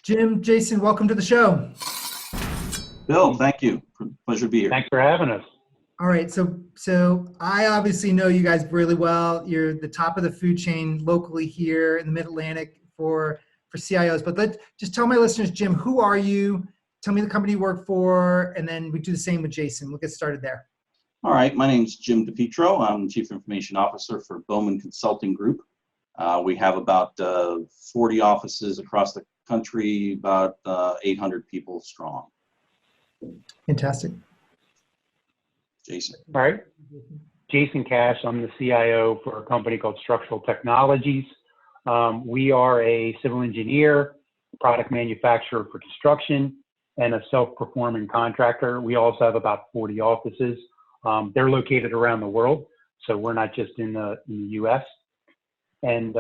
Jim, Jason, welcome to the show. Bill, thank you. Pleasure to be here. Thanks for having us. All right, so I obviously know you guys really well. You're the top of the food chain locally here in the Mid-Atlantic for CIOs. But just tell my listeners, Jim, who are you? Tell me the company you work for, and then we do the same with Jason. We'll get started there. All right, my name's Jim DePietro. I'm Chief Information Officer for Bowman Consulting Group. We have about 40 offices across the country, about 800 people strong. Fantastic. Jason. All right. Jason Kasch. I'm the CIO for a company called Structural Technologies. We are a civil engineer, product manufacturer for construction, and a self-performing contractor. We also have about 40 offices. They're located around the world, so we're not just in the U.S. And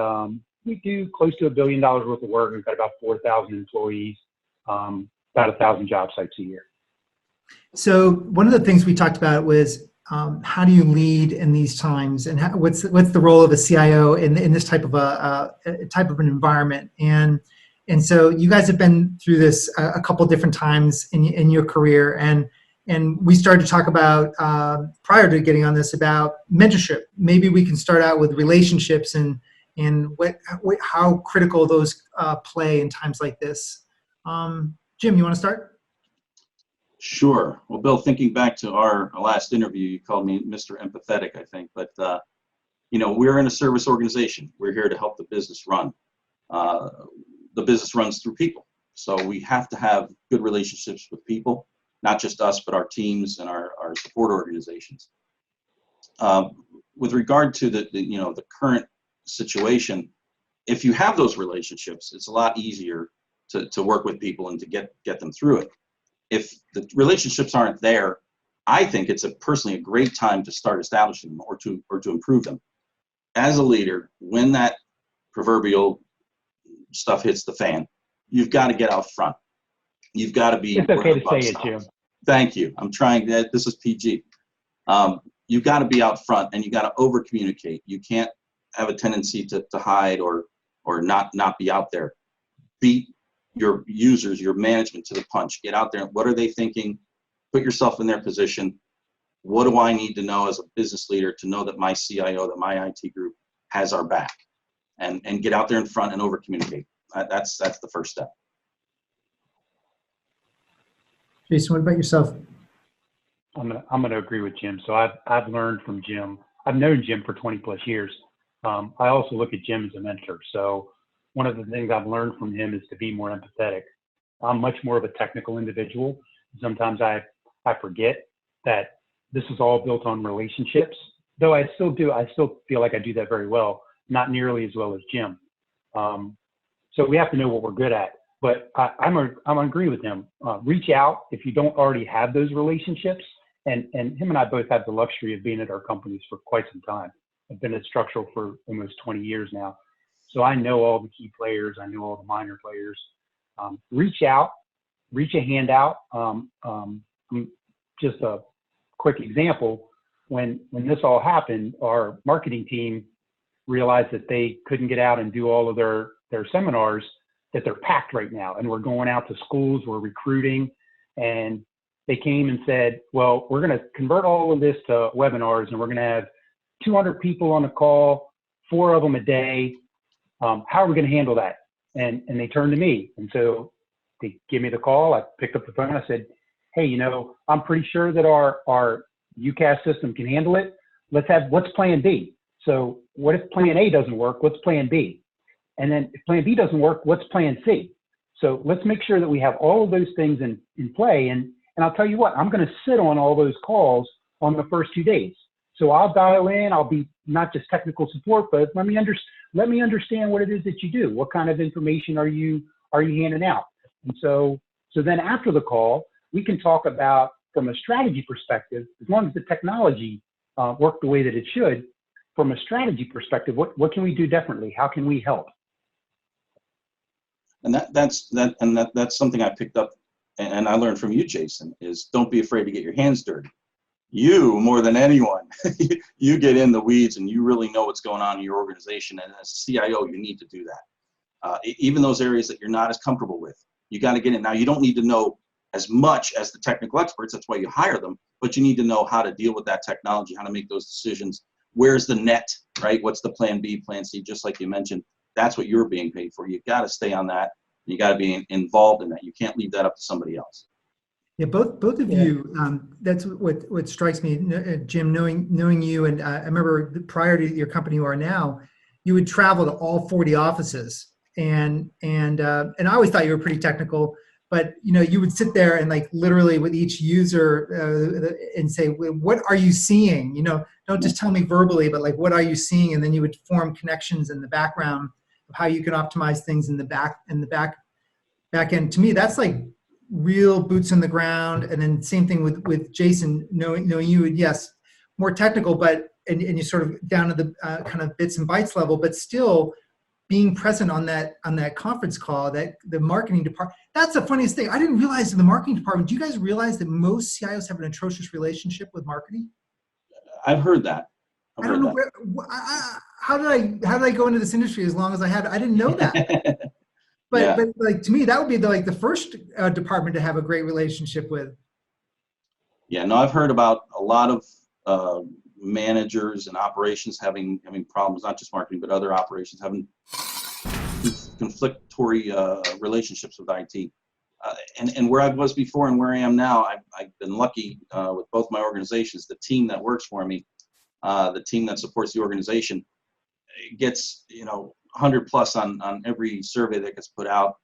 we do close to $1 billion worth of work. We've got about 4,000 employees, about 1,000 job sites a year. So one of the things we talked about was how do you lead in these times, and what's the role of a CIO in this type of an environment? And so you guys have been through this a couple different times in your career, and we started to talk about prior to getting on this about mentorship. Maybe we can start out with relationships and how critical those play in times like this. Jim, you want to start? Sure. Well, Bill, thinking back to our last interview, you called me Mr. Empathetic, I think. But, we're in a service organization. We're here to help the business run. The business runs through people. So we have to have good relationships with people, not just us, but our teams and our support organizations. With regard to the current situation, if you have those relationships, it's a lot easier to work with people and to get them through it. If the relationships aren't there, I think it's personally a great time to start establishing them or to improve them. As a leader, when that proverbial stuff hits the fan, you've got to get out front. You've got to be. It's okay to say it, Jim. Thank you. I'm trying that. This is PG. You've got to be out front, and you got to over communicate. You can't have a tendency to hide or not be out there. Beat your users, your management to the punch. Get out there. What are they thinking? Put yourself in their position. What do I need to know as a business leader to know that my CIO, that my IT group has our back? And get out there in front and over communicate. That's the first step. Jason, what about yourself? I'm gonna agree with Jim. So I've learned from Jim. I've known Jim for 20 plus years. I also look at Jim as a mentor. So one of the things I've learned from him is to be more empathetic. I'm much more of a technical individual. Sometimes I forget that this is all built on relationships, though I still feel like I do that very well, not nearly as well as Jim. So we have to know what we're good at, but I'm agree with him. Reach out if you don't already have those relationships, and him and I both have the luxury of being at our companies for quite some time. I've been at Structural for almost 20 years now. So I know all the key players. I know all the minor players. Reach out, reach a hand out. Just a quick example, when this all happened, our marketing team realized that they couldn't get out and do all of their seminars, that they're packed right now. And we're going out to schools, we're recruiting. And they came and said, well, we're going to convert all of this to webinars, and we're going to have 200 people on the call, 4 of them a day. How are we going to handle that? And they turned to me. And so they gave me the call. I picked up the phone. I said, hey, I'm pretty sure that our UCAS system can handle it. What's plan B? So what if plan A doesn't work? What's plan B? And then if plan B doesn't work, what's plan C? So let's make sure that we have all of those things in play. And I'll tell you what, I'm going to sit on all those calls on the first 2 days. So I'll dial in. I'll be not just technical support, but let me understand what it is that you do. What kind of information are you handing out? And so then after the call, we can talk about, from a strategy perspective, as long as the technology worked the way that it should, from a strategy perspective, what can we do differently? How can we help? And that's something I picked up and I learned from you, Jason, is don't be afraid to get your hands dirty. You, more than anyone, you get in the weeds and you really know what's going on in your organization. And as a CIO, you need to do that. Even those areas that you're not as comfortable with, You got to get in. Now, you don't need to know as much as the technical experts. That's why you hire them. But you need to know how to deal with that technology, how to make those decisions. Where's the net, right? What's the plan B, plan C? Just like you mentioned, that's what you're being paid for. You've got to stay on that. You got to be involved in that. You can't leave that up to somebody else. Yeah, both of you. That's what strikes me, Jim. Knowing you, and I remember prior to your company you are now, you would travel to all 40 offices, and I always thought you were pretty technical. But you would sit there and like literally with each user and say, "What are you seeing?" Don't just tell me verbally, but like, what are you seeing? And then you would form connections in the background of how you can optimize things in the back end. To me, that's like real boots on the ground. And then same thing with Jason, knowing you, and yes, more technical, but and you sort of down to the kind of bits and bytes level, but still being present on that conference call, that the marketing department. That's the funniest thing. I didn't realize in the marketing department. Do you guys realize that most CIOs have an atrocious relationship with marketing? I've heard that. I don't know how did I go into this industry as long as I have? I didn't know that. But like to me, that would be the first department to have a great relationship with. Yeah, no, I've heard about a lot of managers and operations having problems, not just marketing, but other operations having conflictory relationships with IT. And where I was before and where I am now, I've been lucky with both my organizations. The team that works for me, the team that supports the organization, gets 100 plus on every survey that gets put out.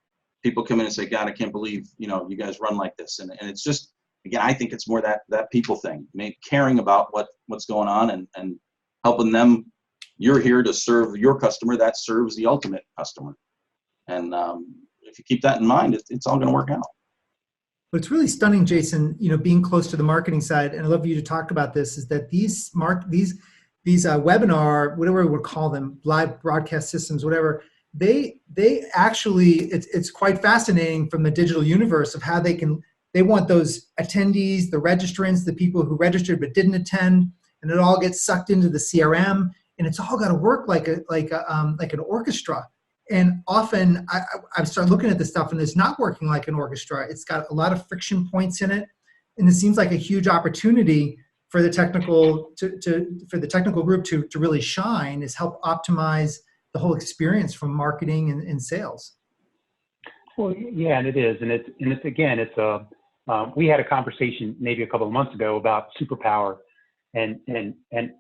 People come in and say, "God, I can't believe you guys run like this." And it's just, again, I think it's more that people thing, caring about what's going on and helping them. You're here to serve your customer. That serves the ultimate customer. And if you keep that in mind, it's all going to work out. But it's really stunning, Jason, being close to the marketing side, and I'd love you to talk about this, is that these webinar, whatever we would call them, live broadcast systems, whatever, they actually, it's quite fascinating from the digital universe of how they want those attendees, the registrants, the people who registered but didn't attend, and it all gets sucked into the CRM, and it's all got to work like an orchestra. And often I've started looking at this stuff, and it's not working like an orchestra. It's got a lot of friction points in it, and it seems like a huge opportunity for the technical for the technical group to really shine, is help optimize the whole experience from marketing and sales. Well, yeah, and it is, and it's we had a conversation maybe a couple of months ago about superpower, and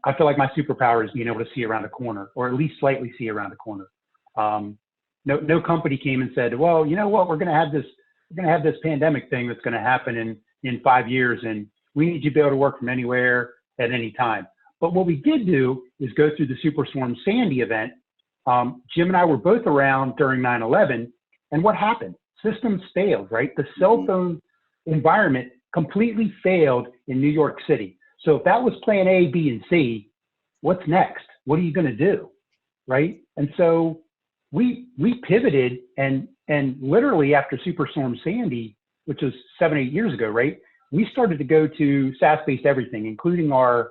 I feel like my superpower is being able to see around a corner, or at least slightly see around a corner. No company came and said, "Well, you know what, we're going to have this pandemic thing that's going to happen in 5 years, and we need you to be able to work from anywhere at any time." But what we did do is go through the Superstorm Sandy event. Jim and I were both around during 9/11, and what happened? Systems failed, right? The cell phone environment completely failed in New York City. So if that was plan A, B, and C, what's next? What are you going to do, right? And so we pivoted, and literally after Superstorm Sandy, which was 7-8 years ago, right? We started to go to SaaS-based everything, including our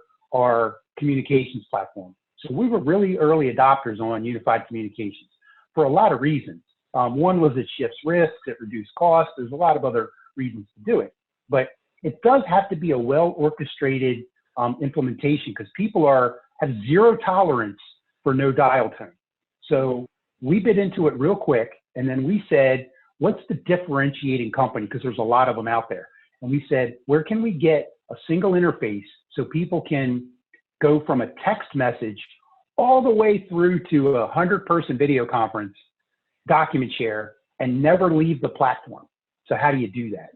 communications platform. So we were really early adopters on unified communications for a lot of reasons. One was it shifts risks, it reduced costs. There's a lot of other reasons to do it, but it does have to be a well-orchestrated implementation, because people have zero tolerance for no dial tone. So we bit into it real quick, and then we said, what's the differentiating company? Because there's a lot of them out there. And we said, where can we get a single interface so people can go from a text message all the way through to a 100-person video conference, document share, and never leave the platform? So how do you do that?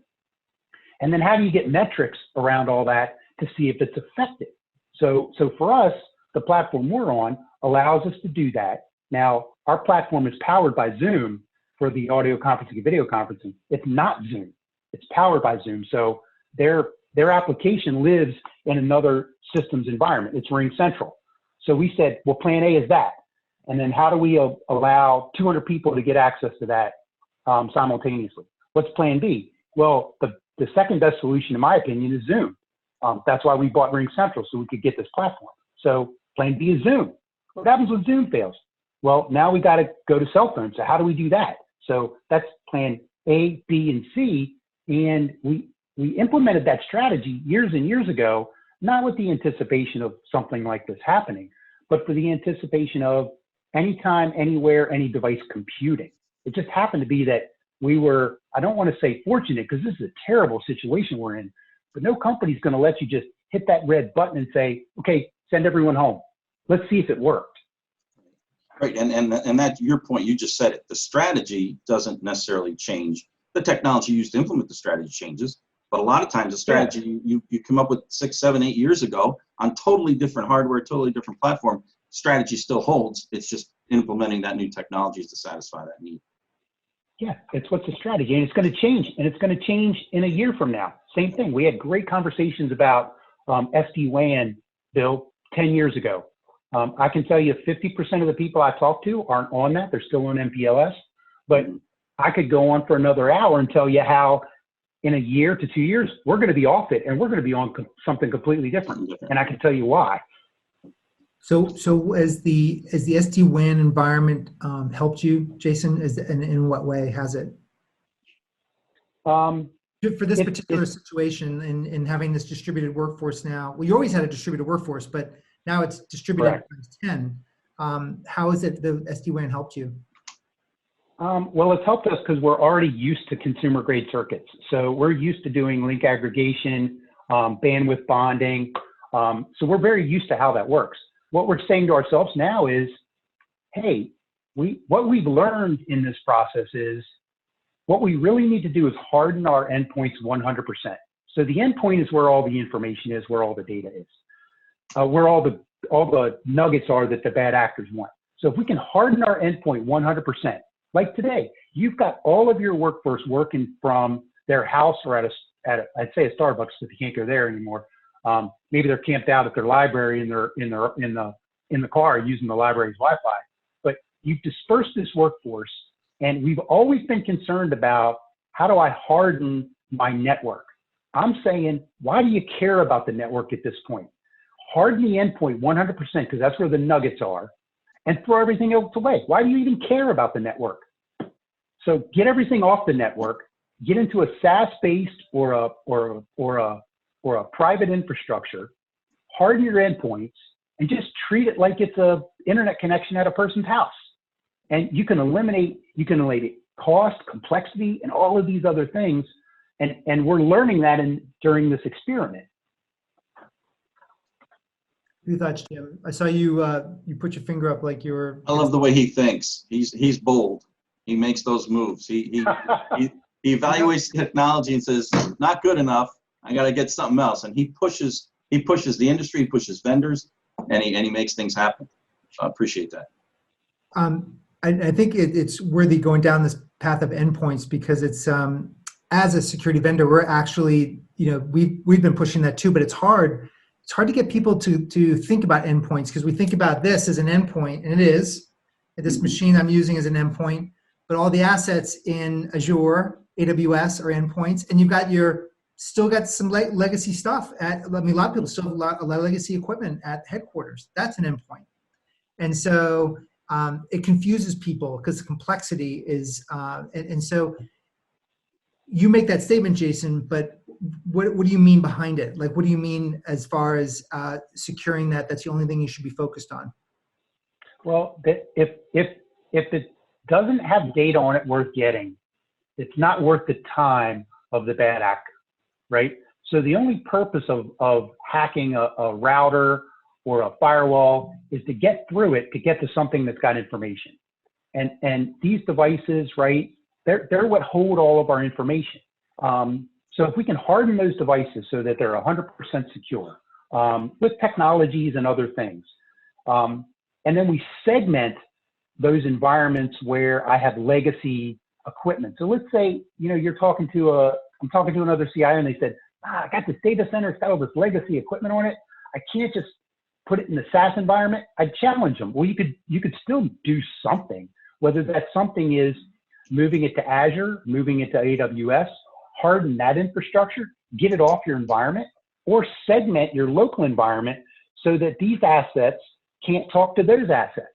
And then how do you get metrics around all that to see if it's effective? So for us, the platform we're on allows us to do that. Now, our platform is powered by Zoom for the audio conferencing and video conferencing. It's not Zoom. It's powered by Zoom. So their application lives in another systems environment. It's Ring Central. So we said, well, plan A is that. And then how do we allow 200 people to get access to that simultaneously? What's plan B? Well, the second best solution, in my opinion, is Zoom. That's why we bought Ring Central, so we could get this platform. So plan B is Zoom. What happens when Zoom fails? Well, now we got to go to cell phones. So how do we do that? So that's plan A, B, and C. And we implemented that strategy years and years ago, not with the anticipation of something like this happening, but for the anticipation of anytime, anywhere, any device computing. It just happened to be that we were, I don't want to say fortunate, because this is a terrible situation we're in, but no company's going to let you just hit that red button and say, okay, send everyone home. Let's see if it worked. Right, and that, your point, you just said it. The strategy doesn't necessarily change. The technology used to implement the strategy changes, but a lot of times the strategy you come up with 6, 7, 8 years ago on totally different hardware, totally different platform, strategy still holds. It's just implementing that new technologies to satisfy that need. Yeah, it's what's the strategy, and it's going to change, and it's going to change in a year from now. Same thing. We had great conversations about SD-WAN, Bill, 10 years ago. I can tell you 50% of the people I talk to aren't on that. They're still on MPLS, but I could go on for another hour and tell you how in a year to 2 years, we're going to be off it, and we're going to be on something completely different. And I can tell you why. So as the SD-WAN environment helped you, Jason, and in what way has it? For this particular situation in having this distributed workforce now, well, you always had a distributed workforce, but now it's distributed times 10. How is it the SD-WAN helped you? Well, it's helped us because we're already used to consumer grade circuits. So we're used to doing link aggregation, bandwidth bonding. So we're very used to how that works. What we're saying to ourselves now is, hey, what we've learned in this process is what we really need to do is harden our endpoints 100%. So the endpoint is where all the information is, where all the data is, where all the nuggets are that the bad actors want. So if we can harden our endpoint 100%, like today, you've got all of your workforce working from their house or at I'd say a Starbucks if you can't go there anymore. Maybe they're camped out at their library in the car using the library's Wi-Fi. But you've dispersed this workforce, and we've always been concerned about how do I harden my network. I'm saying, why do you care about the network at this point? Harden the endpoint 100% because that's where the nuggets are, and throw everything else away. Why do you even care about the network? So get everything off the network, get into a SaaS-based or a private infrastructure, harden your endpoints, and just treat it like it's a internet connection at a person's house. And you can eliminate cost, complexity, and all of these other things. And we're learning that during this experiment. Your thoughts, Jim? I saw you you put your finger up like you were. I love the way he thinks. He's bold. He makes those moves. He evaluates technology and says, not good enough. I got to get something else. And he pushes the industry, he pushes vendors, and he makes things happen. So I appreciate that. I think it's worthy going down this path of endpoints because it's as a security vendor, we're actually, we've been pushing that too, but it's hard. It's hard to get people to think about endpoints because we think about this as an endpoint, and it is. This machine I'm using is an endpoint, but all the assets in Azure, AWS are endpoints, and you've got still got some legacy stuff a lot of people still have a lot of legacy equipment at headquarters. That's an endpoint. And so it confuses people because the complexity is, and so you make that statement, Jason, but what do you mean behind it? Like, what do you mean as far as securing that's the only thing you should be focused on? Well, if it doesn't have data on it worth getting, it's not worth the time of the bad actor, right? So the only purpose of hacking a router or a firewall is to get through it, to get to something that's got information. And these devices, right, they're what hold all of our information. So if we can harden those devices so that they're 100% secure with technologies and other things, and then we segment those environments where I have legacy equipment. So let's say, I'm talking to another CIO and they said, I got this data center, it's got all this legacy equipment on it. I can't just put it in the SaaS environment. I'd challenge them. Well, you could still do something, whether that something is moving it to Azure, moving it to AWS, harden that infrastructure, get it off your environment, or segment your local environment so that these assets can't talk to those assets.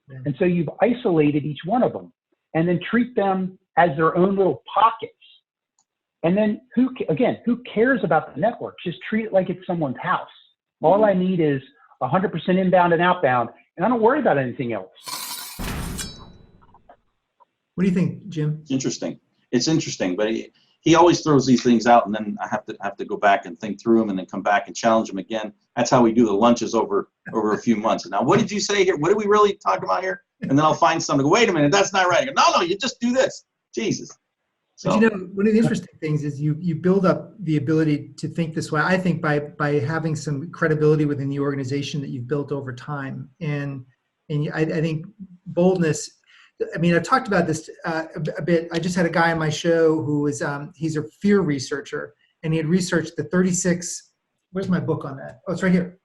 Yeah. And so you've isolated each one of them. and then treat them as their own little pockets. And then who cares about the network? Just treat it like it's someone's house. All I need is 100% inbound and outbound, and I don't worry about anything else. What do you think, Jim? It's interesting, but he always throws these things out, and then I have to go back and think through them, and then come back and challenge him again. That's how we do the lunches over a few months. And now, what did you say here? What did we really talk about here? And then I'll find something. Wait a minute, that's not right. I go, no, you just do this. Jesus. So, but one of the interesting things is you build up the ability to think this way. I think by having some credibility within the organization that you've built over time, and I think boldness. I mean, I've talked about this a bit. I just had a guy on my show who was he's a fear researcher, and he had researched the 36. Where's my book on that? Oh, it's right here.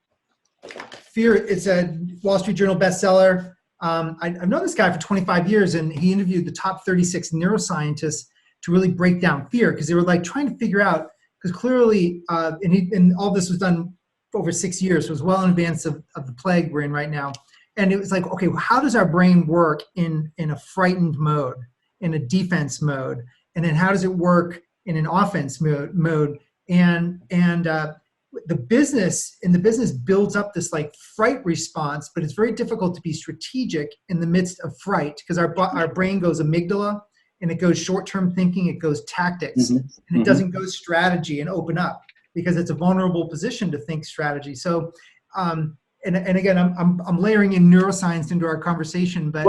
Fear. It's a Wall Street Journal bestseller. I've known this guy for 25 years, and he interviewed the top 36 neuroscientists to really break down fear, because they were like trying to figure out, because clearly, and all this was done over 6 years, so it was well in advance of the plague we're in right now. And it was like, okay, how does our brain work in a frightened mode, in a defense mode, and then how does it work in an offense mode? And the business builds up this like fright response, but it's very difficult to be strategic in the midst of fright, because our brain goes amygdala, and it goes short-term thinking, it goes tactics, and it doesn't go strategy and open up, because it's a vulnerable position to think strategy. So, and again, I'm layering in neuroscience into our conversation, but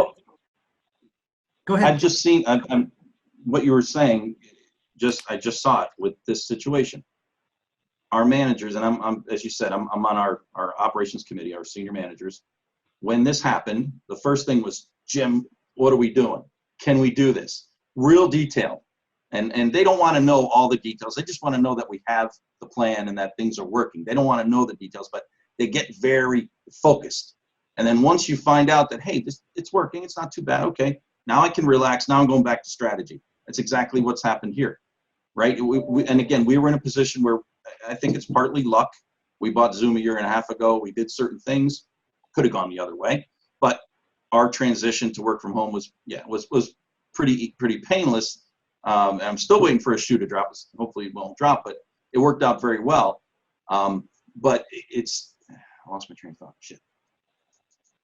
go ahead. I've just seen what you were saying. I just saw it with this situation. Our managers, and I'm as you said, I'm on our operations committee, our senior managers. When this happened, the first thing was, Jim, what are we doing? Can we do this? Real detail. And they don't want to know all the details. They just want to know that we have the plan and that things are working. They don't want to know the details, but they get very focused. And then once you find out that, hey, it's working, it's not too bad, okay, now I can relax, now I'm going back to strategy. That's exactly what's happened here, right? And again, we were in a position where I think it's partly luck. We bought Zoom a year and a half ago. We did certain things, could have gone the other way, but our transition to work from home was pretty painless. And I'm still waiting for a shoe to drop. Hopefully it won't drop, but it worked out very well. But I lost my train of thought. Shit.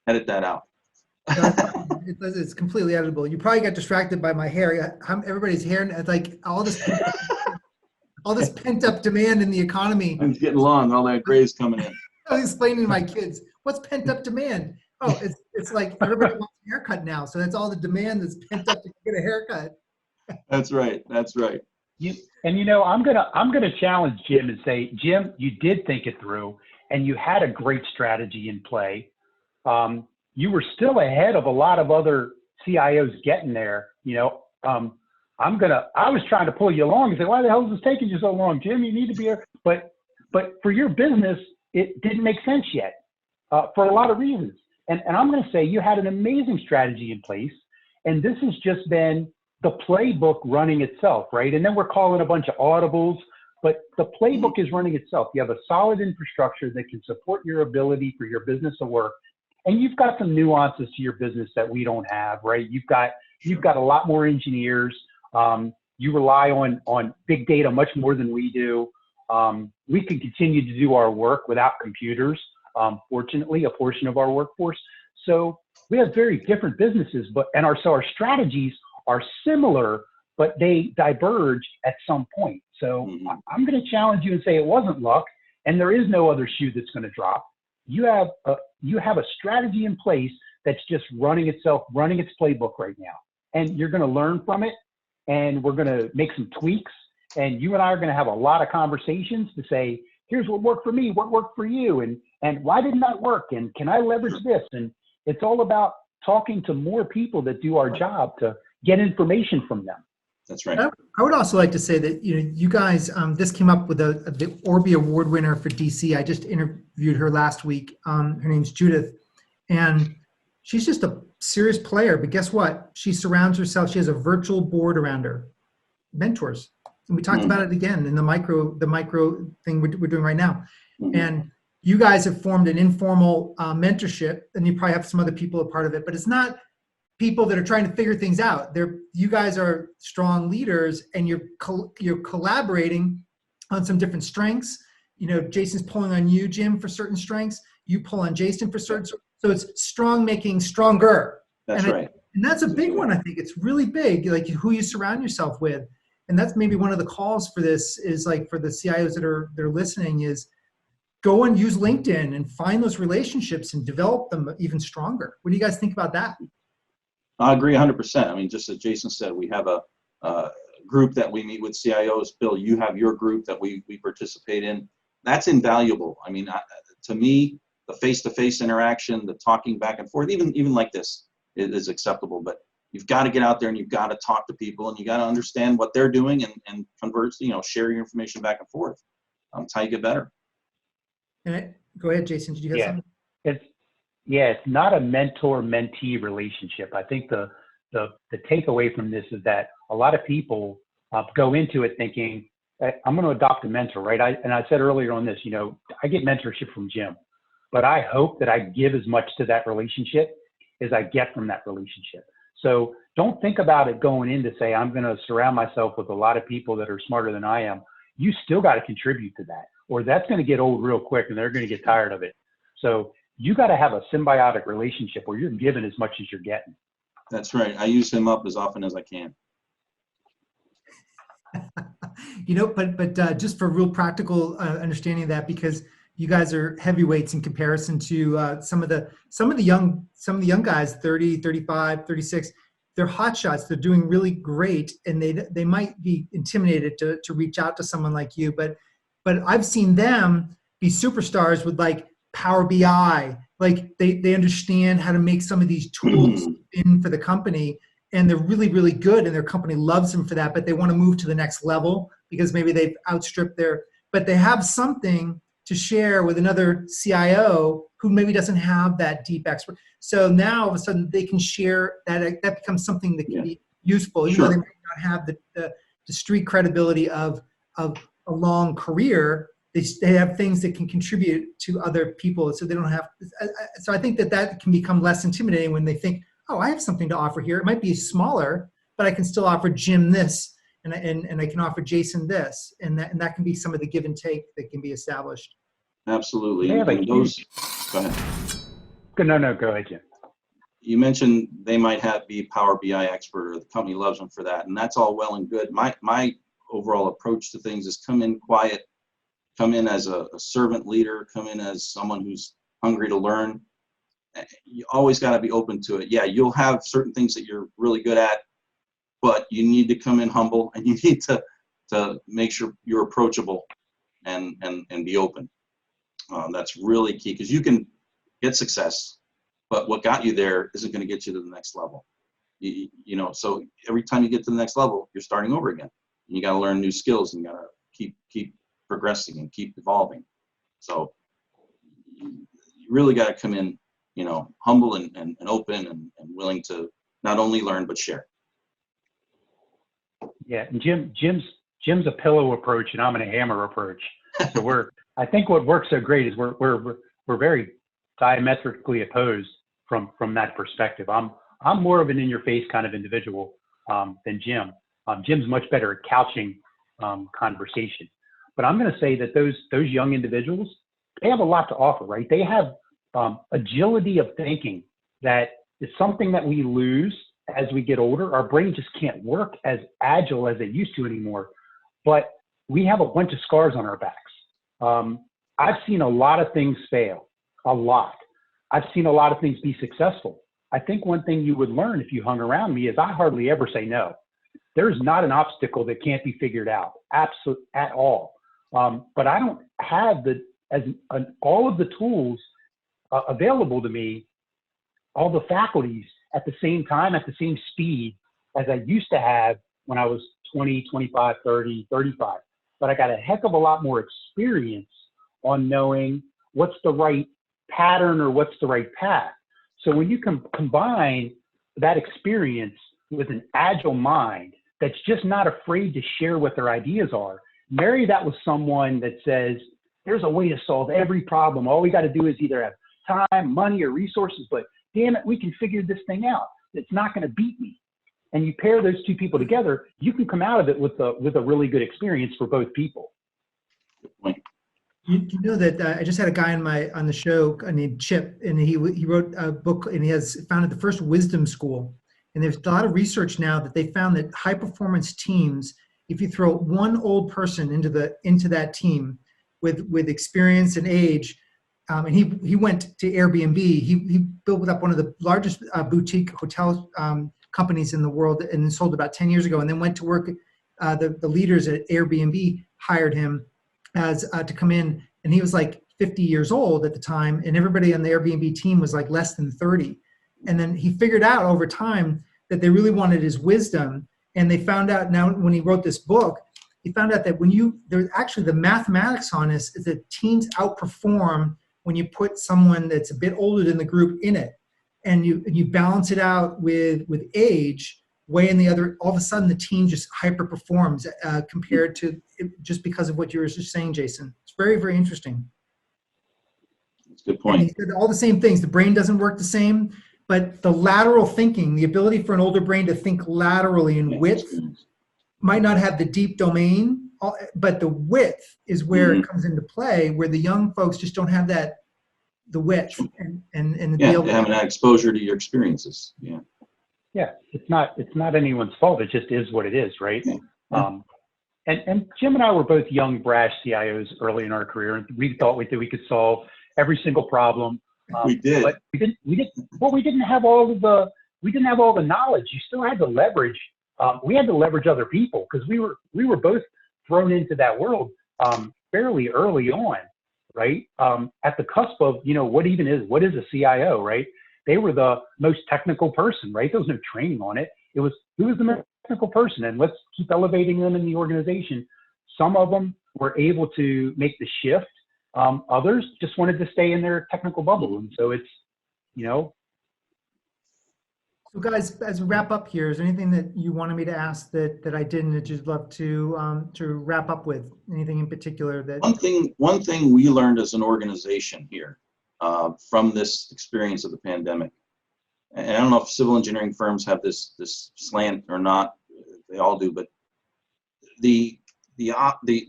Edit that out. It's completely editable. You probably got distracted by my hair. Everybody's hair, it's like all this pent up demand in the economy. I'm getting long. All that gray's coming in. I was explaining to my kids, what's pent up demand? Oh, it's like everybody wants a haircut now. So that's all the demand that's pent up to get a haircut. That's right. I'm gonna challenge Jim and say, Jim, you did think it through, and you had a great strategy in play. You were still ahead of a lot of other CIOs getting there. I was trying to pull you along and say, why the hell is this taking you so long, Jim? You need to be here. But for your business, it didn't make sense yet for a lot of reasons. And I'm going to say you had an amazing strategy in place, and this has just been the playbook running itself, right? And then we're calling a bunch of audibles, but the playbook is running itself. You have a solid infrastructure that can support your ability for your business to work. And you've got some nuances to your business that we don't have, right? You've got a lot more engineers. You rely on big data much more than we do. We can continue to do our work without computers. Fortunately, a portion of our workforce. So we have very different businesses, so our strategies are similar, but they diverge at some point. So I'm going to challenge you and say it wasn't luck, and there is no other shoe that's going to drop. You have a strategy in place that's just running its playbook right now, and you're going to learn from it, and we're going to make some tweaks, and you and I are going to have a lot of conversations to say, here's what worked for me, what worked for you, and why didn't that work, and can I leverage this? And it's all about talking to more people that do our job to get information from them. That's right. I would also like to say that you guys, this came up with the Orby Award winner for DC. I just interviewed her last week. Her name's Judith, and she's just a serious player. But guess what? She surrounds herself. She has a virtual board around her, mentors. And we talked about it again in the micro thing we're doing right now. And you guys have formed an informal mentorship, and you probably have some other people a part of it. But it's not people that are trying to figure things out. You guys are strong leaders, and you're collaborating on some different strengths. Jason's pulling on you, Jim, for certain strengths. You pull on Jason for certain. So it's strong making stronger. That's right. And that's a big one. I think it's really big, like who you surround yourself with. And that's maybe one of the calls for this is like for the CIOs that are listening is go and use LinkedIn and find those relationships and develop them even stronger. What do you guys think about that? I agree 100%. I mean, just as Jason said, we have a group that we meet with CIOs. Bill, you have your group that we participate in. That's invaluable. I mean, to me, the face-to-face interaction, the talking back and forth, even like this is acceptable. But you've got to get out there and you've got to talk to people and you got to understand what they're doing and converse, share your information back and forth. That's how you get better. Go ahead, Jason. Did you have something? It's not a mentor-mentee relationship. I think the takeaway from this is that a lot of people go into it thinking, I'm going to adopt a mentor, right? I said earlier on this, I get mentorship from Jim, but I hope that I give as much to that relationship as I get from that relationship. So don't think about it going in to say, I'm going to surround myself with a lot of people that are smarter than I am. You still got to contribute to that, or that's going to get old real quick and they're going to get tired of it. So you got to have a symbiotic relationship where you're giving as much as you're getting. That's right. I use him up as often as I can. But just for real practical understanding of that, because you guys are heavyweights in comparison to some of the young guys, 30, 35, 36, they're hotshots. They're doing really great, and they might be intimidated to reach out to someone like you. But I've seen them be superstars with like Power BI. Like they understand how to make some of these tools in for the company, and they're really, really good, and their company loves them for that. But they want to move to the next level because maybe they've outstripped but they have something to share with another CIO who maybe doesn't have that deep expert. So now all of a sudden they can share that becomes something that can be useful, even though they might not have the street credibility of a long career. They have things that can contribute to other people, so they don't have. So I think that can become less intimidating when they think, oh, I have something to offer here. It might be smaller, but I can still offer Jim this, and I can offer Jason this, and that can be some of the give and take that can be established. Absolutely. Go ahead. No, Go ahead, Jim. You mentioned they might be Power BI expert, or the company loves them for that, and that's all well and good. My overall approach to things is come in quiet, come in as a servant leader, come in as someone who's hungry to learn. You always got to be open to it. Yeah, you'll have certain things that you're really good at, but you need to come in humble, and you need to make sure you're approachable and be open. That's really key, because you can get success, but what got you there isn't going to get you to the next level. So every time you get to the next level, you're starting over again. And you got to learn new skills, and you got to keep progressing and keep evolving. So you really got to come in, humble and open and willing to not only learn but share. Yeah, and Jim's a pillow approach, and I'm in a hammer approach. So I think what works so great is we're very diametrically opposed from that perspective. I'm more of an in-your-face kind of individual than Jim. Jim's much better at couching conversation. But I'm going to say that those young individuals, they have a lot to offer, right? They have agility of thinking that is something that we lose as we get older. Our brain just can't work as agile as it used to anymore. But we have a bunch of scars on our backs. I've seen a lot of things fail, a lot. I've seen a lot of things be successful. I think one thing you would learn if you hung around me is I hardly ever say no. There's not an obstacle that can't be figured out, absolutely at all. But I don't have all of the tools available to me, all the faculties at the same time, at the same speed as I used to have when I was 20, 25, 30, 35. But I got a heck of a lot more experience on knowing what's the right pattern or what's the right path. So when you can combine that experience with an agile mind that's just not afraid to share what their ideas are, marry that with someone that says, there's a way to solve every problem. All we got to do is either have time, money, or resources, but damn it, we can figure this thing out. it's not going to beat me. And you pair those two people together, you can come out of it with a really good experience for both people. Good point. You know that I just had a guy on the show named Chip, and he wrote a book, and he has founded the first wisdom school. And there's a lot of research now that they found that high performance teams, if you throw one old person into that team with experience and age, and he went to Airbnb. He built up one of the largest boutique hotel companies in the world, and sold about 10 years ago, and then went to work. The leaders at Airbnb hired him as to come in, and he was like 50 years old at the time, and everybody on the Airbnb team was like less than 30. And then he figured out over time that they really wanted his wisdom, and they found out now when he wrote this book, he found out that there's actually the mathematics on this is that teams outperform when you put someone that's a bit older than the group in it, and you balance it out with age. Way in the other, all of a sudden the team just hyper performs compared to just because of what you were just saying, Jason. It's very, very interesting. That's a good point. And he said all the same things. The brain doesn't work the same, but the lateral thinking, the ability for an older brain to think laterally in width, might not have the deep domain, but the width is where it comes into play, where the young folks just don't have the width and the deal. They haven't had exposure to your experiences. Yeah, it's not anyone's fault. It just is what it is, right? And Jim and I were both young, brash CIOs early in our career, and we thought we could solve every single problem. We did, but we didn't have all the knowledge. You still had to leverage. We had to leverage other people because we were both thrown into that world fairly early on, right? At the cusp of what is a CIO, right? They were the most technical person, right? There was no training on it. It was who was the most technical person, and let's keep elevating them in the organization. Some of them were able to make the shift. Others just wanted to stay in their technical bubble, and so it's, So guys, as we wrap up here, is there anything that you wanted me to ask that I didn't, that you'd love to wrap up with? Anything in particular that? One thing we learned as an organization here from this experience of the pandemic, and I don't know if civil engineering firms have this slant or not. They all do, but the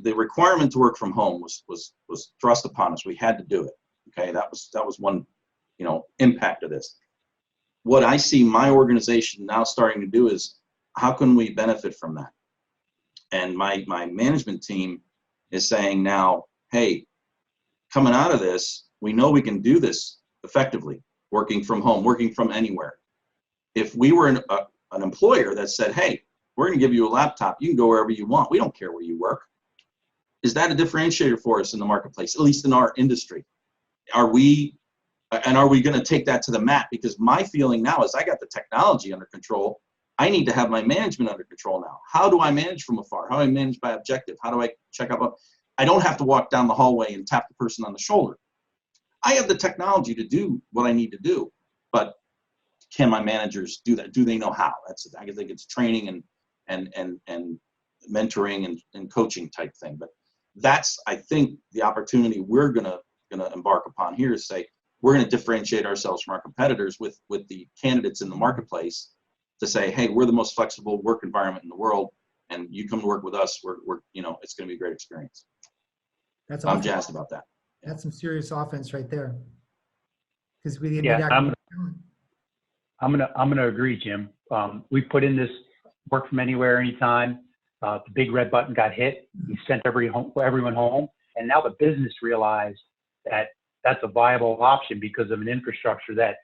requirement to work from home was thrust upon us. We had to do it. Okay, that was one impact of this. What I see my organization now starting to do is, how can we benefit from that? And my management team is saying now, hey, coming out of this, we know we can do this effectively, working from home, working from anywhere. If we were an employer that said, hey, we're going to give you a laptop, you can go wherever you want, we don't care where you work. Is that a differentiator for us in the marketplace, at least in our industry? Are we going to take that to the mat? Because my feeling now is I got the technology under control. I need to have my management under control now. How do I manage from afar? How do I manage by objective? How do I check up? I don't have to walk down the hallway and tap the person on the shoulder. I have the technology to do what I need to do, but can my managers do that? Do they know how? I think it's training and mentoring and coaching type thing. But that's, I think, the opportunity we're gonna embark upon here is say, we're going to differentiate ourselves from our competitors with the candidates in the marketplace to say, hey, we're the most flexible work environment in the world, and you come to work with us, we're it's going to be a great experience. That's I'm jazzed about that. That's some serious offense right there. Because I'm gonna agree, Jim. We put in this work from anywhere, anytime. The big red button got hit. We sent everyone home, and now the business realized that that's a viable option because of an infrastructure that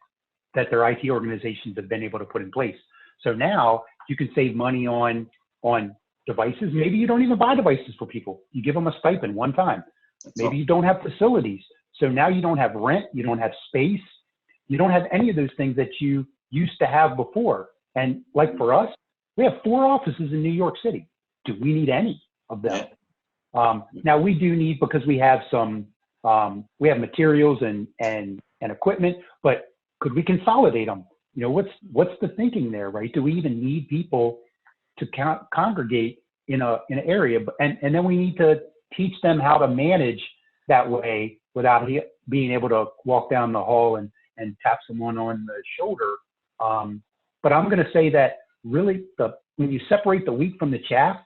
their IT organizations have been able to put in place. So now you can save money on devices. Maybe you don't even buy devices for people. You give them a stipend one time. Maybe you don't have facilities. So now you don't have rent, you don't have space, you don't have any of those things that you used to have before. And like for us, we have 4 offices in New York City. Do we need any of them? Now we do need, because we have we have materials and equipment, but could we consolidate them? What's the thinking there, right? Do we even need people to congregate in an area? And then we need to teach them how to manage that way without being able to walk down the hall and tap someone on the shoulder. But I'm going to say that really, when you separate the wheat from the chaff,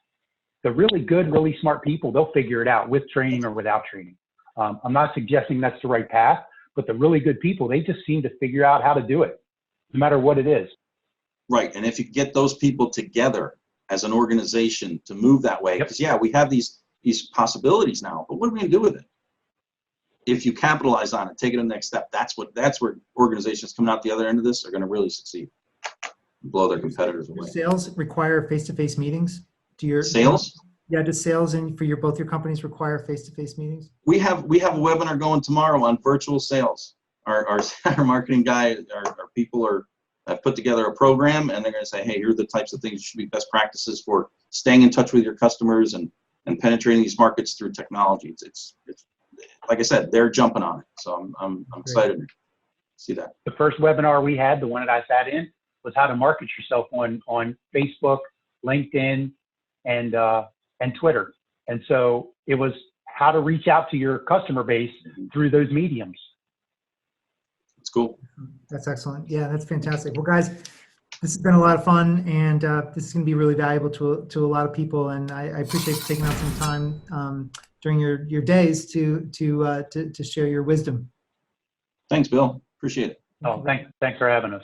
the really good, really smart people, they'll figure it out with training or without training. I'm not suggesting that's the right path, but the really good people, they just seem to figure out how to do it, no matter what it is. Right, and if you get those people together as an organization to move that way, because yeah, we have these possibilities now, but what are we going to do with it? If you capitalize on it, take it to the next step. That's where organizations coming out the other end of this are going to really succeed, blow their competitors away. Do sales require face-to-face meetings? Do your Sales? Yeah, does sales and for both your companies require face-to-face meetings? We have a webinar going tomorrow on virtual sales. Our marketing guy, our people have put together a program, and they're going to say, hey, here are the types of things that should be best practices for staying in touch with your customers and penetrating these markets through technology. It's like I said, they're jumping on it, so I'm excited to see that. The first webinar we had, the one that I sat in, was how to market yourself on Facebook, LinkedIn, and Twitter. And so it was how to reach out to your customer base through those mediums. It's cool. That's excellent. Yeah, that's fantastic. Well, guys, this has been a lot of fun, and this is going to be really valuable to a lot of people. And I appreciate you taking out some time during your days to share your wisdom. Thanks, Bill. Appreciate it. Oh, thanks for having us.